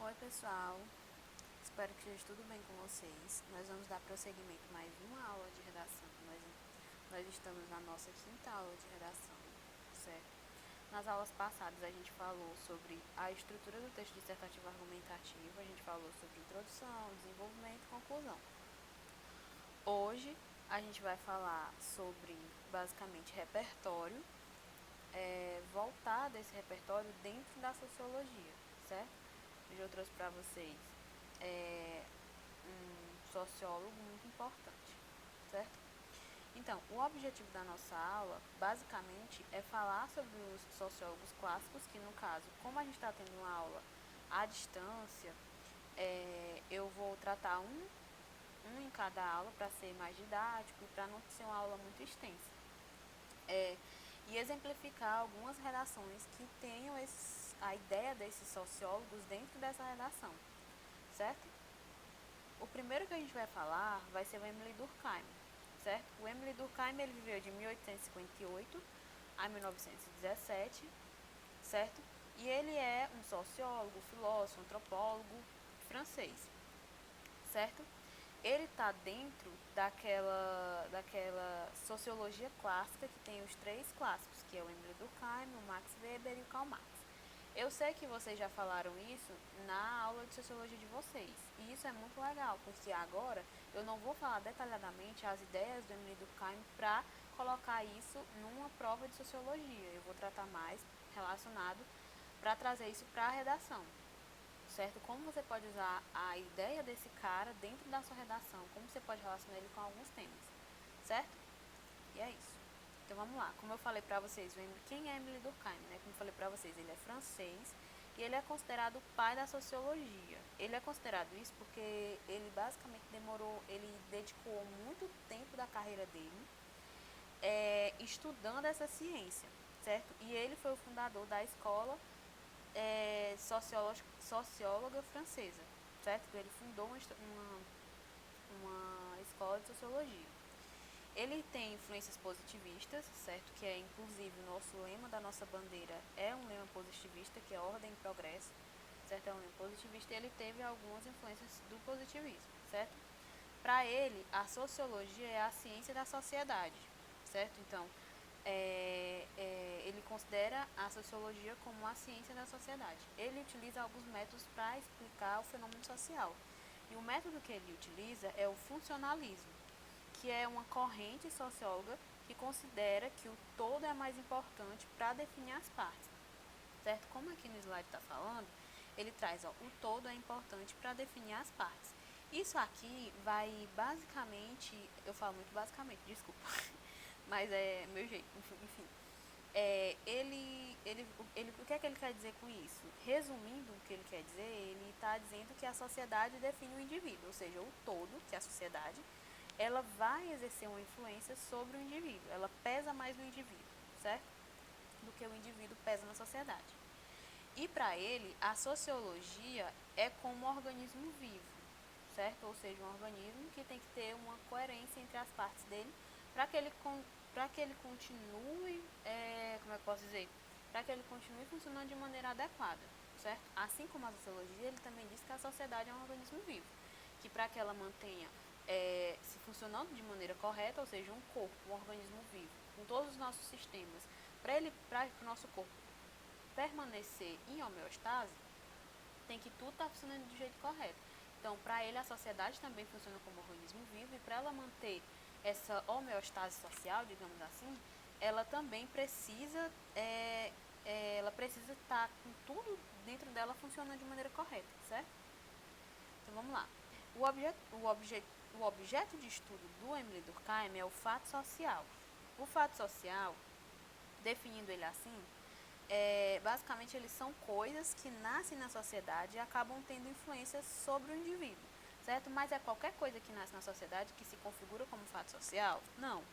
Oi pessoal, espero que esteja tudo bem com vocês. Nós vamos dar prosseguimento a mais uma aula de redação. Nós estamos na nossa quinta aula de redação, certo? Nas aulas passadas a gente falou sobre a estrutura do texto dissertativo argumentativo, a gente falou sobre introdução, desenvolvimento e conclusão. Hoje a gente vai falar sobre basicamente repertório, voltar desse repertório dentro da sociologia, certo? Hoje eu trouxe para vocês um sociólogo muito importante, certo? Então, o objetivo da nossa aula, basicamente, é falar sobre os sociólogos clássicos, que no caso, como a gente está tendo uma aula à distância, eu vou tratar um em cada aula para ser mais didático e para não ser uma aula muito extensa. E exemplificar algumas redações que tenham a ideia desses sociólogos dentro dessa redação, certo? O primeiro que a gente vai falar vai ser o Émile Durkheim, certo? O Émile Durkheim ele viveu de 1858 a 1917, certo? E ele é um sociólogo, filósofo, antropólogo francês, certo? Ele está dentro daquela sociologia clássica que tem os três clássicos, que é o Émile Durkheim, o Max Weber e o Karl Marx. Eu sei que vocês já falaram isso na aula de sociologia de vocês, e isso é muito legal, porque agora eu não vou falar detalhadamente as ideias do Émile Durkheim para colocar isso numa prova de sociologia. Eu vou tratar mais relacionado para trazer isso para a redação, certo? Como você pode usar a ideia desse cara dentro da sua redação, como você pode relacionar ele com alguns temas, certo? E é isso. Então vamos lá, como eu falei pra vocês, quem é Émile Durkheim, né? Como eu falei pra vocês, ele é francês e ele é considerado o pai da sociologia. Ele é considerado isso porque ele basicamente ele dedicou muito tempo da carreira dele estudando essa ciência, certo? E ele foi o fundador da escola socióloga francesa, certo? Ele fundou uma escola de sociologia. Ele tem influências positivistas, certo? Que é inclusive o nosso lema da nossa bandeira é um lema positivista, que é ordem e progresso, certo? É um lema positivista e ele teve algumas influências do positivismo, certo? Para ele, a sociologia é a ciência da sociedade, certo? Então, ele considera a sociologia como a ciência da sociedade. Ele utiliza alguns métodos para explicar o fenômeno social. E o método que ele utiliza é o funcionalismo, que é uma corrente socióloga que considera que o todo é mais importante para definir as partes, certo? Como aqui no slide está falando, ele traz, o todo é importante para definir as partes. Isso aqui vai basicamente, eu falo muito basicamente, desculpa, mas é meu jeito, enfim. O que é que ele quer dizer com isso? Resumindo o que ele quer dizer, ele está dizendo que a sociedade define o indivíduo, ou seja, o todo, que é a sociedade, ela vai exercer uma influência sobre o indivíduo, ela pesa mais no indivíduo, certo? Do que o indivíduo pesa na sociedade. E para ele, a sociologia é como um organismo vivo, certo? Ou seja, um organismo que tem que ter uma coerência entre as partes dele para que ele continue, como é que eu posso dizer? Para que ele continue funcionando de maneira adequada, certo? Assim como a sociologia, ele também diz que a sociedade é um organismo vivo, que para que ela mantenha se funcionando de maneira correta, ou seja, um corpo, um organismo vivo, com todos os nossos sistemas, para o nosso corpo permanecer em homeostase, tem que tudo estar funcionando do jeito correto. Então, para ele, a sociedade também funciona como organismo vivo e para ela manter essa homeostase social, digamos assim, ela também precisa estar com tudo dentro dela funcionando de maneira correta, certo? Então, vamos lá. O objeto de estudo do Émile Durkheim é o fato social. O fato social, definindo ele assim, basicamente eles são coisas que nascem na sociedade e acabam tendo influência sobre o indivíduo, certo? Mas é qualquer coisa que nasce na sociedade que se configura como fato social? Não.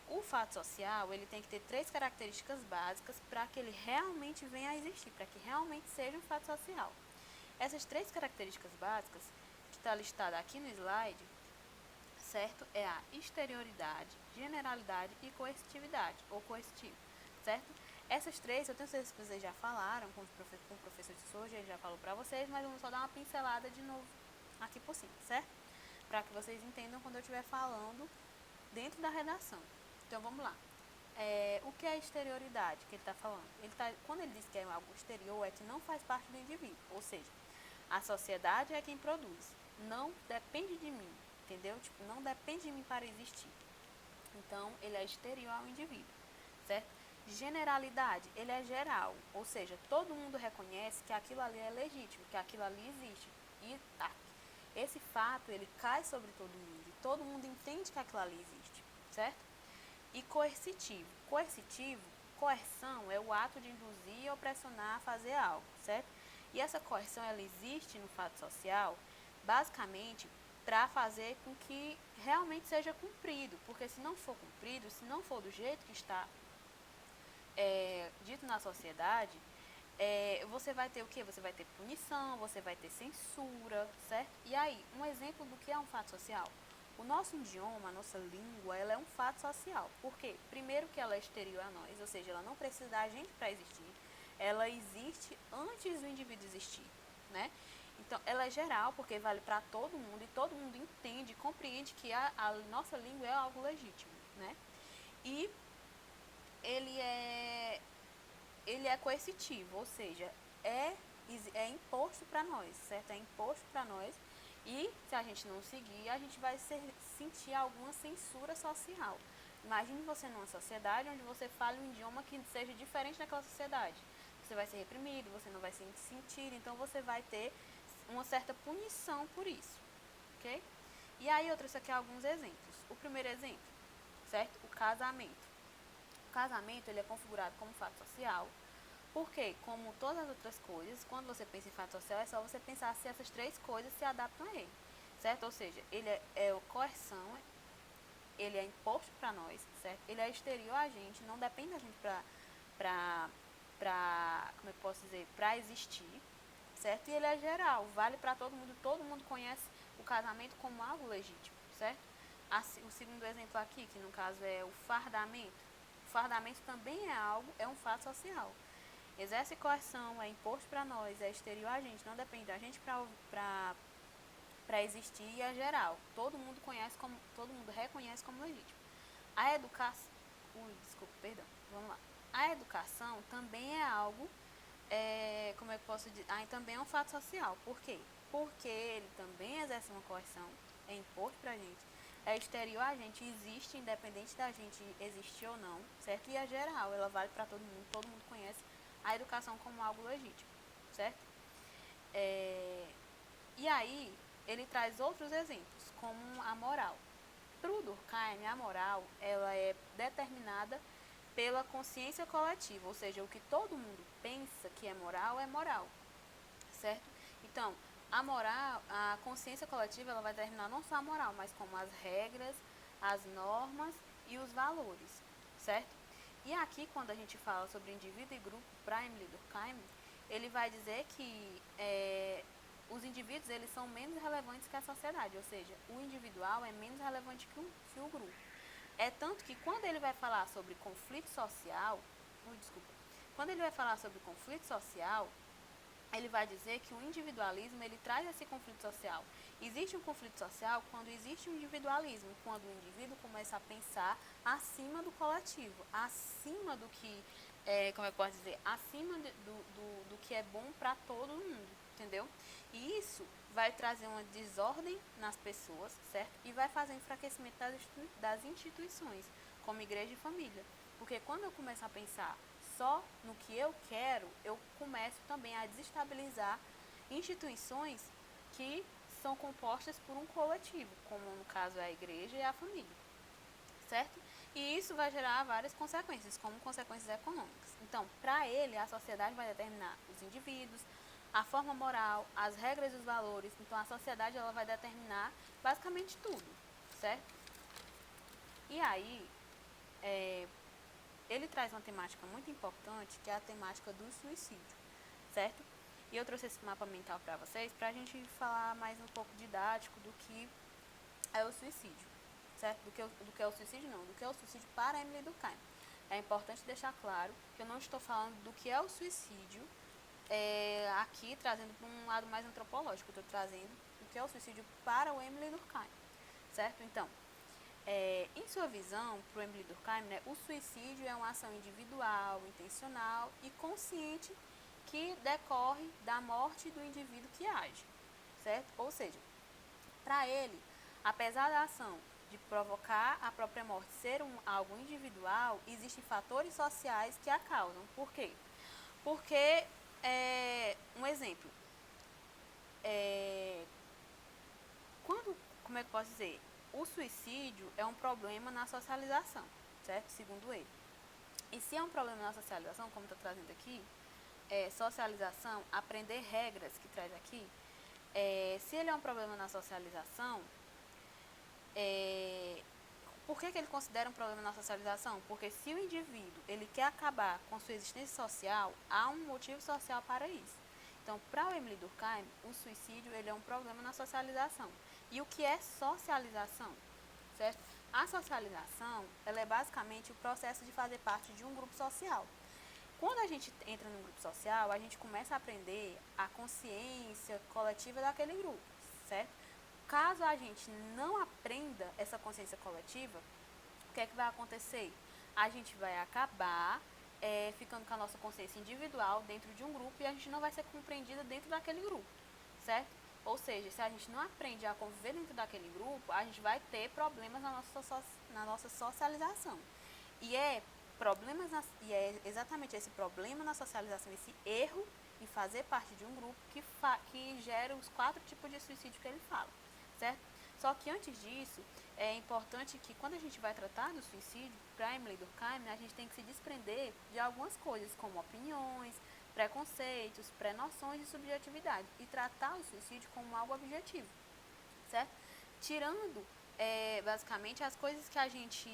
O fato social, ele tem que ter três características básicas para que ele realmente venha a existir, para que realmente seja um fato social. Essas três características básicas, que está listada aqui no slide, certo? É a exterioridade, generalidade e coercitividade, ou coercitivo, certo? Essas três, eu tenho certeza que vocês já falaram com o professor de sociologia, ele já falou para vocês, mas vamos só dar uma pincelada de novo aqui por cima, certo? Para que vocês entendam quando eu estiver falando dentro da redação. Então, vamos lá. O que é exterioridade que ele está falando? Quando ele diz que é algo exterior, é que não faz parte do indivíduo, ou seja, a sociedade é quem produz, não depende de mim, entendeu? Tipo, não depende de mim para existir. Então, ele é exterior ao indivíduo, certo? Generalidade, ele é geral, ou seja, todo mundo reconhece que aquilo ali é legítimo, que aquilo ali existe. E esse fato, ele cai sobre todo mundo, e todo mundo entende que aquilo ali existe, certo? E coercitivo. Coerção é o ato de induzir ou pressionar a fazer algo, certo? E essa coerção, ela existe no fato social, basicamente, para fazer com que realmente seja cumprido, porque se não for cumprido, se não for do jeito que está dito na sociedade, você vai ter o quê? Você vai ter punição, você vai ter censura, certo? E aí, um exemplo do que é um fato social. O nosso idioma, a nossa língua, ela é um fato social. Por quê? Primeiro que ela é exterior a nós, ou seja, ela não precisa da gente para existir. Ela existe antes do indivíduo existir, né? Então, ela é geral, porque vale para todo mundo, e todo mundo entende, compreende que a nossa língua é algo legítimo, né? E ele é coercitivo, ou seja, é imposto para nós, certo? É imposto para nós, e se a gente não seguir, a gente vai sentir alguma censura social. Imagine você numa sociedade onde você fala um idioma que seja diferente daquela sociedade. Você vai ser reprimido, você não vai se sentir, então você vai ter uma certa punição por isso, ok? E aí eu trouxe aqui alguns exemplos. O primeiro exemplo, certo? O casamento. O casamento, ele é configurado como fato social, porque, como todas as outras coisas, quando você pensa em fato social, é só você pensar se essas três coisas se adaptam a ele, certo? Ou seja, ele é coerção, ele é imposto para nós, certo? Ele é exterior a gente, não depende da gente como eu posso dizer, para existir, certo? E ele é geral, vale para todo mundo conhece o casamento como algo legítimo, certo? O segundo exemplo aqui, que no caso é o fardamento. O fardamento também é um fato social. Exerce coerção, é imposto para nós, é exterior a gente, não depende da gente para existir, e é geral. Todo mundo reconhece como legítimo. A educação, vamos lá. A educação também é algo, como eu posso dizer, também é um fato social. Por quê? Porque ele também exerce uma coerção, é imposto pra gente, é exterior a gente, existe independente da gente existir ou não, certo? E é geral, ela vale para todo mundo conhece a educação como algo legítimo, certo? E aí, ele traz outros exemplos, como a moral. Para o Durkheim, a moral, ela é determinada pela consciência coletiva, ou seja, o que todo mundo pensa que é moral, certo? Então, a consciência coletiva, ela vai determinar não só a moral, mas como as regras, as normas e os valores, certo? E aqui, quando a gente fala sobre indivíduo e grupo, para Emile Durkheim, ele vai dizer que os indivíduos, eles são menos relevantes que a sociedade, ou seja, o individual é menos relevante que o grupo. É tanto que quando ele vai falar sobre conflito social, quando ele vai falar sobre conflito social, ele vai dizer que o individualismo, ele traz esse conflito social. Existe um conflito social quando existe um individualismo, quando o indivíduo começa a pensar acima do coletivo, acima do que, como eu posso dizer, acima do que é bom para todo mundo, entendeu? E isso vai trazer uma desordem nas pessoas, certo? E vai fazer enfraquecimento das instituições, como igreja e família. Porque quando eu começo a pensar só no que eu quero, eu começo também a desestabilizar instituições que são compostas por um coletivo, como no caso é a igreja e a família, certo? E isso vai gerar várias consequências, como consequências econômicas. Então, para ele, a sociedade vai determinar os indivíduos, a forma moral, as regras e os valores. Então, a sociedade, ela vai determinar basicamente tudo, certo? E aí, ele traz uma temática muito importante, que é a temática do suicídio, certo? E eu trouxe esse mapa mental para vocês, para a gente falar mais um pouco didático do que é o suicídio, certo? Do que é o suicídio não, do que é o suicídio para Emile Durkheim. é importante deixar claro que eu não estou falando do que é o suicídio, aqui trazendo para um lado mais antropológico, eu estou trazendo o que é o suicídio para o Emile Durkheim, certo? Então, em sua visão, para o Emile Durkheim, né, o suicídio é uma ação individual, intencional e consciente que decorre da morte do indivíduo que age, certo? Ou seja, para ele, apesar da ação de provocar a própria morte ser algo individual, existem fatores sociais que a causam. Por quê? Porque, um exemplo, como é que eu posso dizer? O suicídio é um problema na socialização, certo? Segundo ele. E se é um problema na socialização, como está trazendo aqui, socialização, aprender regras que traz aqui, se ele é um problema na socialização, por que ele considera um problema na socialização? Porque se o indivíduo ele quer acabar com sua existência social, há um motivo social para isso. Então, para o Emile Durkheim, o suicídio ele é um problema na socialização. E o que é socialização? Certo? A socialização ela é basicamente o processo de fazer parte de um grupo social. Quando a gente entra num grupo social, a gente começa a aprender a consciência coletiva daquele grupo, certo? Caso a gente não aprenda essa consciência coletiva, o que é que vai acontecer? A gente vai acabar ficando com a nossa consciência individual dentro de um grupo e a gente não vai ser compreendida dentro daquele grupo, certo? Ou seja, se a gente não aprende a conviver dentro daquele grupo, a gente vai ter problemas na nossa socialização. E é exatamente esse problema na socialização, esse erro em fazer parte de um grupo que gera os 4 tipos de suicídio que ele fala, certo? Só que antes disso, é importante que quando a gente vai tratar do suicídio, para Emile Durkheim, a gente tem que se desprender de algumas coisas, como opiniões, preconceitos, pré-noções e subjetividade, e tratar o suicídio como algo objetivo, certo? Tirando, basicamente, as coisas que a gente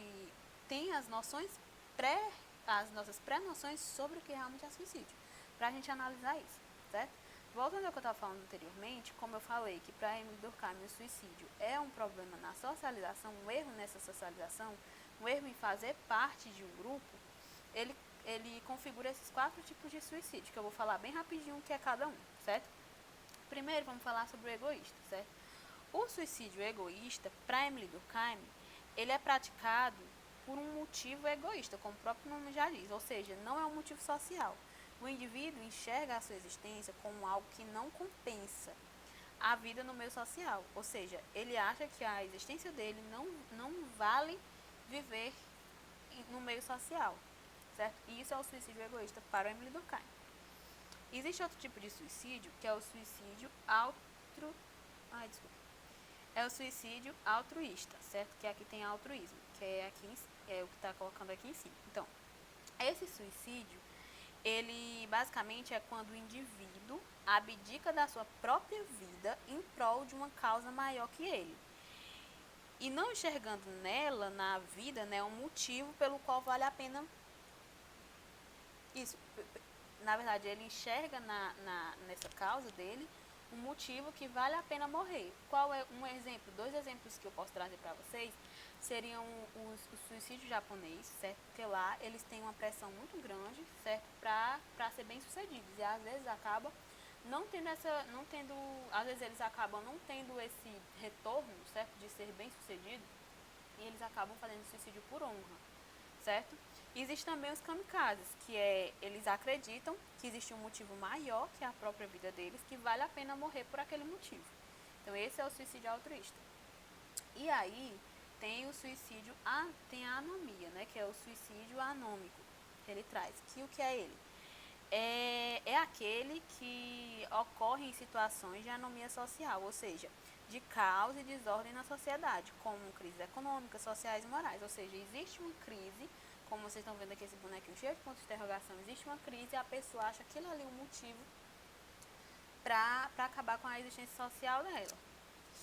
tem as nossões as nossas pré-noções sobre o que realmente é suicídio, para a gente analisar isso, certo? Voltando ao que eu estava falando anteriormente, como eu falei que para Emile Durkheim o suicídio é um problema na socialização, um erro nessa socialização, um erro em fazer parte de um grupo, ele configura esses 4 tipos de suicídio, que eu vou falar bem rapidinho o que é cada um, certo? Primeiro vamos falar sobre o egoísta, certo? O suicídio egoísta, para Emile Durkheim, ele é praticado por um motivo egoísta, como o próprio nome já diz, ou seja, não é um motivo social. O indivíduo enxerga a sua existência como algo que não compensa a vida no meio social, ou seja, ele acha que a existência dele não vale viver no meio social, certo? E isso é o suicídio egoísta para o Emile Durkheim. Existe outro tipo de suicídio, que é o suicídio é o suicídio altruísta, certo? Que aqui tem altruísmo, que é o que está colocando aqui em cima. Então, esse suicídio, ele basicamente é quando o indivíduo abdica da sua própria vida em prol de uma causa maior que ele. E não enxergando nela, na vida, né, um motivo pelo qual vale a pena. Isso, na verdade, ele enxerga nessa causa dele um motivo que vale a pena morrer. Qual é um exemplo? 2 exemplos que eu posso trazer para vocês seriam o suicídio japonês, certo? Porque lá eles têm uma pressão muito grande, certo? Para ser bem-sucedidos. E às vezes acaba às vezes eles acabam não tendo esse retorno, certo? De ser bem-sucedido. E eles acabam fazendo suicídio por honra, certo? E existem também os kamikazes, que eles acreditam que existe um motivo maior que a própria vida deles, que vale a pena morrer por aquele motivo. Então esse é o suicídio altruísta. E aí tem o suicídio, tem a anomia, né, que é o suicídio anômico que ele traz. Que o que é ele? É aquele que ocorre em situações de anomia social, ou seja, de caos e desordem na sociedade, como crises econômicas, sociais e morais. Ou seja, existe uma crise, como vocês estão vendo aqui esse bonequinho cheio de pontos de interrogação, existe uma crise e a pessoa acha aquilo ali um motivo para acabar com a existência social dela,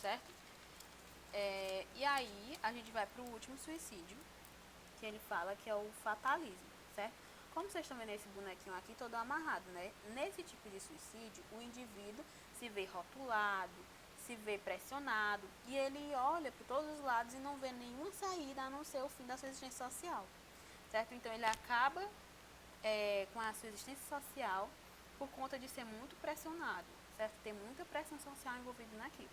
certo? E aí a gente vai para o último suicídio, que ele fala que é o fatalismo, certo? Como vocês estão vendo esse bonequinho aqui todo amarrado, né? Nesse tipo de suicídio, o indivíduo se vê rotulado, se vê pressionado e ele olha para todos os lados e não vê nenhuma saída a não ser o fim da sua existência social, certo? Então, ele acaba com a sua existência social por conta de ser muito pressionado, certo? Ter muita pressão social envolvida naquilo.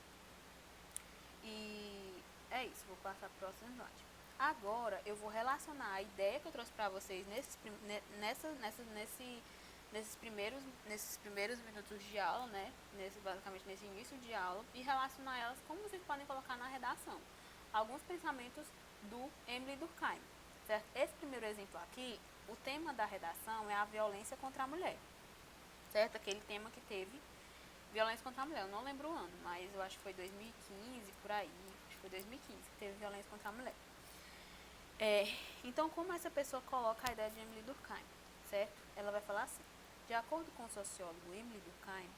E é isso, vou passar para o próximo slide. Agora, eu vou relacionar a ideia que eu trouxe para vocês nesses primeiros minutos de aula, né? Basicamente nesse início de aula, e relacionar elas como vocês podem colocar na redação. Alguns pensamentos do Emile Durkheim, certo? Esse primeiro exemplo aqui, o tema da redação é a violência contra a mulher, certo? Aquele tema que teve violência contra a mulher. Eu não lembro o ano, mas eu acho que foi 2015, por aí. Acho que foi 2015 que teve violência contra a mulher. Então, como essa pessoa coloca a ideia de Emile Durkheim, certo? Ela vai falar assim: de acordo com o sociólogo Emile Durkheim,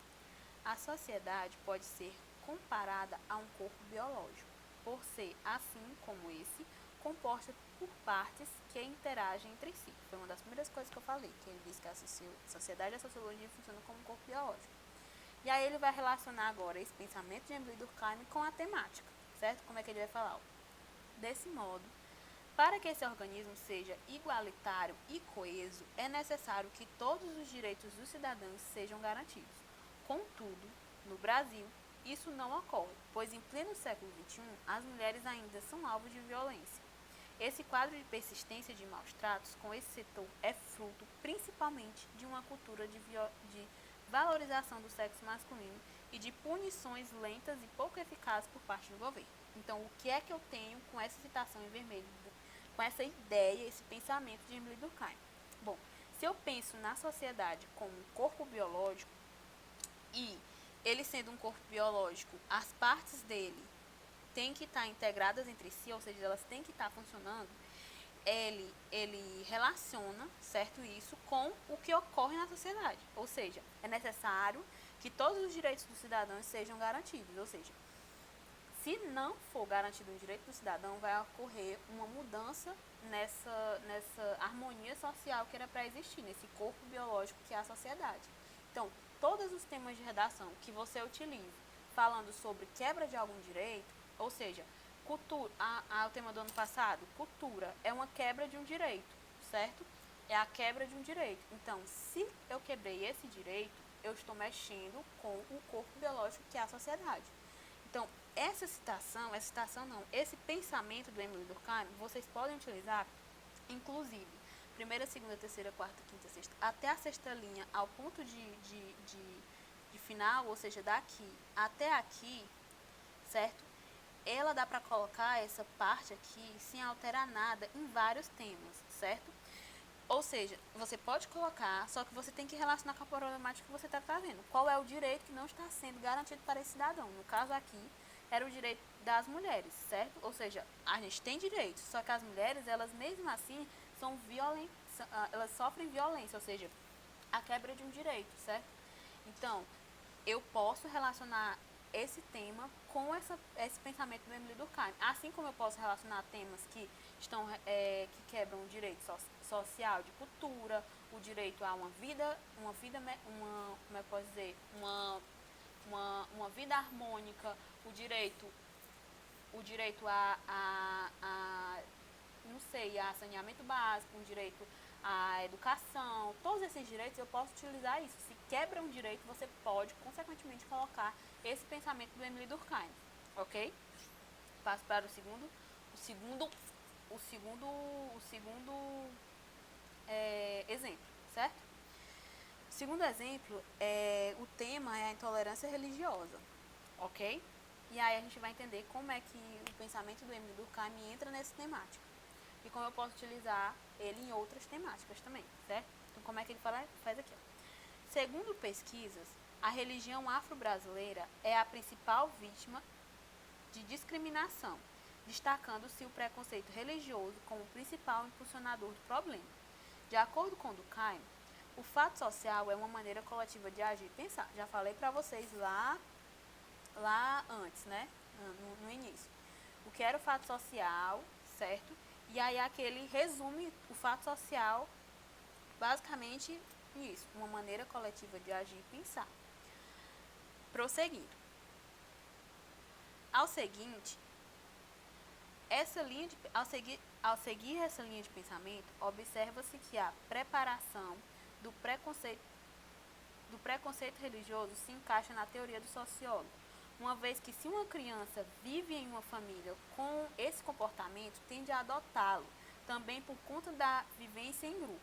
a sociedade pode ser comparada a um corpo biológico, por ser, assim como esse, composta por partes que interagem entre si. Foi uma das primeiras coisas que eu falei, que ele disse que a sociedade e a sociologia funcionam como um corpo biológico. E aí ele vai relacionar agora esse pensamento de Emile Durkheim com a temática, certo? Como é que ele vai falar? Desse modo, para que esse organismo seja igualitário e coeso, é necessário que todos os direitos dos cidadãos sejam garantidos. Contudo, no Brasil, isso não ocorre, pois em pleno século XXI, as mulheres ainda são alvo de violência. Esse quadro de persistência de maus tratos com esse setor é fruto principalmente de uma cultura de valorização do sexo masculino e de punições lentas e pouco eficazes por parte do governo. Então, o que é que eu tenho com essa citação em vermelho, com essa ideia, esse pensamento de Emile Durkheim? Bom, se eu penso na sociedade como um corpo biológico, e ele sendo um corpo biológico, as partes dele têm que estar integradas entre si, ou seja, elas têm que estar funcionando, ele relaciona, certo, isso com o que ocorre na sociedade. Ou seja, é necessário que todos os direitos dos cidadãos sejam garantidos. Ou seja, se não for garantido o direito do cidadão, vai ocorrer uma mudança nessa harmonia social que era para existir, nesse corpo biológico que é a sociedade. Então, todos os temas de redação que você utilize falando sobre quebra de algum direito, ou seja, cultura, o tema do ano passado, cultura, é uma quebra de um direito, certo? É a quebra de um direito. Então, se eu quebrei esse direito, eu estou mexendo com o corpo biológico que é a sociedade. Então, esse pensamento do Emile Durkheim, vocês podem utilizar, inclusive, primeira, segunda, terceira, quarta, quinta, sexta, até a sexta linha, ao ponto de final, ou seja, daqui até aqui, certo? Ela dá para colocar essa parte aqui sem alterar nada em vários temas, certo? Ou seja, você pode colocar, só que você tem que relacionar com a problemática que você está trazendo. Qual é o direito que não está sendo garantido para esse cidadão? No caso aqui, era o direito das mulheres, certo? Ou seja, a gente tem direitos, só que as mulheres, elas mesmo assim, elas sofrem violência, ou seja, a quebra de um direito, certo? Então, eu posso relacionar esse tema com esse pensamento do Emile Durkheim. Assim como eu posso relacionar temas que que quebram o direito social, de cultura, o direito a como eu posso dizer, uma vida harmônica, o direito não sei, a saneamento básico, o direito à educação, todos esses direitos eu posso utilizar isso. Se quebra um direito, você pode, consequentemente, colocar esse pensamento do Emile Durkheim, ok? Passo para o segundo exemplo, certo? O segundo exemplo, o tema é a intolerância religiosa, ok? E aí a gente vai entender como é que o pensamento do Emile Durkheim entra nessa temática. E como eu posso utilizar ele em outras temáticas também, certo? Então, como é que ele faz aqui? Ó. Segundo pesquisas, a religião afro-brasileira é a principal vítima de discriminação, destacando-se o preconceito religioso como o principal impulsionador do problema. De acordo com Durkheim, o fato social é uma maneira coletiva de agir e pensar. Já falei para vocês lá antes, né? No início. O que era o fato social, certo? E aí aqui ele resume o fato social basicamente isso, uma maneira coletiva de agir e pensar. Prosseguindo. Ao seguinte, Ao seguir essa linha de pensamento, observa-se que a preparação do preconceito religioso se encaixa na teoria do sociólogo, uma vez que se uma criança vive em uma família com esse comportamento, tende a adotá-lo, também por conta da vivência em grupo.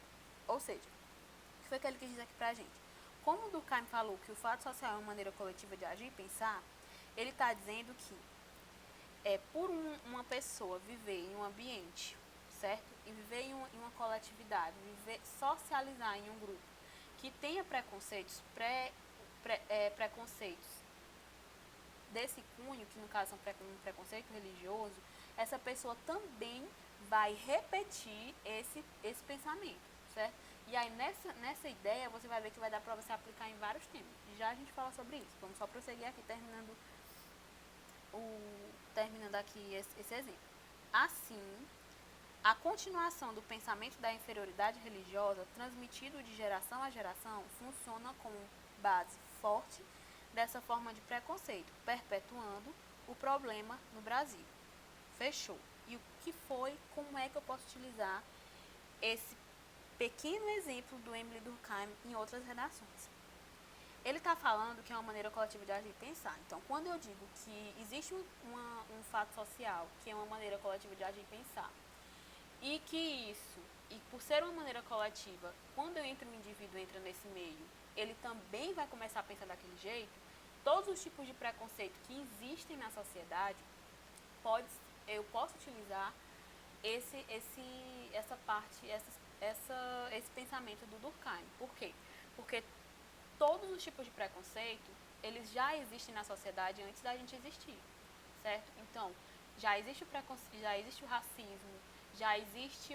Ou seja, o que foi que ele quis dizer aqui pra gente? Como o Durkheim falou que o fato social é uma maneira coletiva de agir e pensar, ele está dizendo que por uma pessoa viver em um ambiente, certo? E viver em uma coletividade, socializar em um grupo que tenha preconceitos, preconceitos desse cunho, que no caso são um preconceito religioso, essa pessoa também vai repetir esse pensamento, certo? E aí nessa ideia você vai ver que vai dar para você aplicar em vários temas. Já a gente fala sobre isso. Vamos só prosseguir aqui terminando aqui esse exemplo. Assim, a continuação do pensamento da inferioridade religiosa, transmitido de geração a geração, funciona como base forte dessa forma de preconceito, perpetuando o problema no Brasil. Fechou. E o que foi, como é que eu posso utilizar esse pequeno exemplo do Emile Durkheim em outras redações? Ele está falando que é uma maneira coletiva de agir e pensar. Então, quando eu digo que existe um fato social, que é uma maneira coletiva de agir e pensar, e que isso, e por ser uma maneira coletiva, quando um indivíduo entra nesse meio, ele também vai começar a pensar daquele jeito, todos os tipos de preconceito que existem na sociedade, eu posso utilizar esse pensamento do Durkheim. Por quê? Porque todos os tipos de preconceito, eles já existem na sociedade antes da gente existir, certo? Então, já existe o racismo, já existe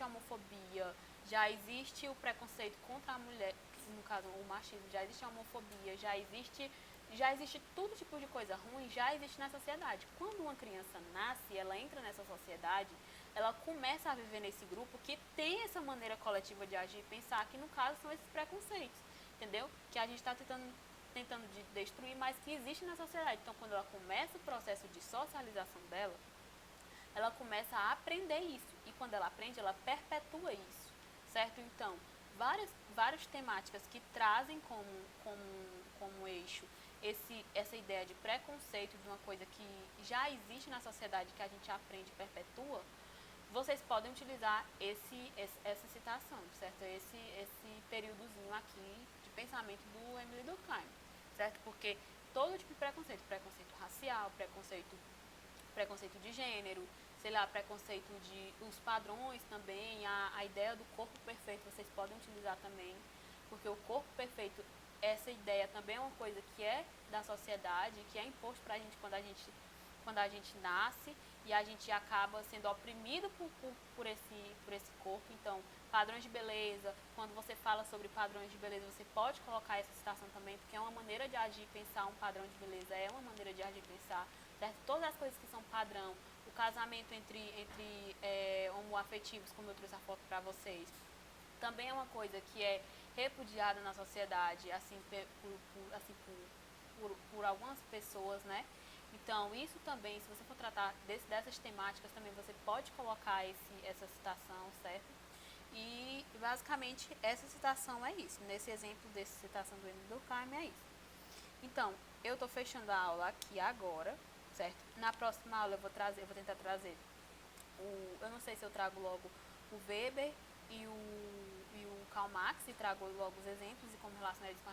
a homofobia, já existe o preconceito contra a mulher, no caso o machismo, já existe a homofobia, já existe todo tipo de coisa ruim, já existe na sociedade. Quando uma criança nasce, ela entra nessa sociedade, ela começa a viver nesse grupo que tem essa maneira coletiva de agir e pensar, que no caso são esses preconceitos, entendeu? Que a gente está tentando destruir, mas que existe na sociedade. Então, quando ela começa o processo de socialização dela, ela começa a aprender isso. E quando ela aprende, ela perpetua isso, certo? Então, várias temáticas que trazem como eixo essa ideia de preconceito de uma coisa que já existe na sociedade, que a gente aprende e perpetua, vocês podem utilizar essa citação, certo? Esse períodozinho aqui de pensamento do Emile Durkheim, certo? Porque todo tipo de preconceito racial, preconceito de gênero, sei lá, preconceito os padrões também, a ideia do corpo perfeito vocês podem utilizar também, porque o corpo perfeito, essa ideia também é uma coisa que é da sociedade, que é imposto pra gente quando a gente nasce, e a gente acaba sendo oprimido por esse corpo. Então, padrões de beleza, quando você fala sobre padrões de beleza, você pode colocar essa citação também, porque é uma maneira de agir e pensar. Um padrão de beleza é uma maneira de agir e pensar, certo? Todas as coisas que são padrão, o casamento entre homoafetivos, como eu trouxe a foto para vocês, também é uma coisa que é repudiada na sociedade, assim, por algumas pessoas, né? Então, isso também, se você for tratar dessas temáticas, também você pode colocar essa citação, certo? E, basicamente, essa citação é isso. Nesse exemplo dessa citação do Emile Durkheim, é isso. Então, eu estou fechando a aula aqui agora, certo? Na próxima aula eu vou tentar trazer eu não sei se eu trago logo o Weber e o Karl Marx, e trago logo os exemplos e como relacionar eles com